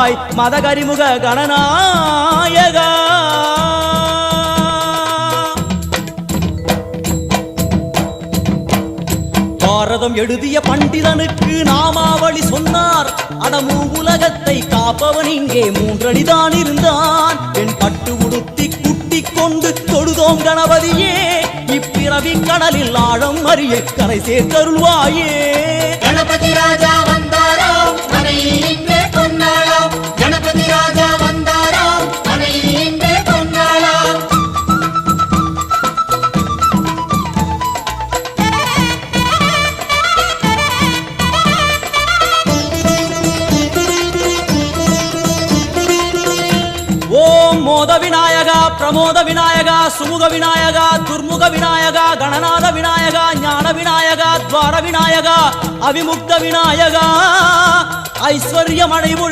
தருள்வாய் மதகரிமுக கணநாயகா. பாரதம் எழுதிய பண்டிதனுக்கு நாமாவளி சொன்னார். அடமூ உலகத்தை காப்பவன் இங்கே மூன்றடிதான் இருந்தான். என் பட்டு உடுத்தி குட்டிக் கொண்டு தொழுதோம் கணபதியே. இப்பிறவி கடலில் ஆழம் அறிய கரை சேர்த்தருள்வாயே. கணபதி ராஜா வந்தாரோ மனையில் இன்றே பொன்னாளோ. கணபதி ராஜா வந்தாரோ மனையில் இன்றே பொன்னாளோ. ஓம் மோத விநாயகா, பிரமோத விநாயகா, சுமுக விநாயகா, துர்முக விநாயகா, கணநாத விநாயகா, ஞான விநாயகா, துவார விநாயகா, அவிமுக்த விநாயகா, ஐஸ்வர்ய மழைமொழி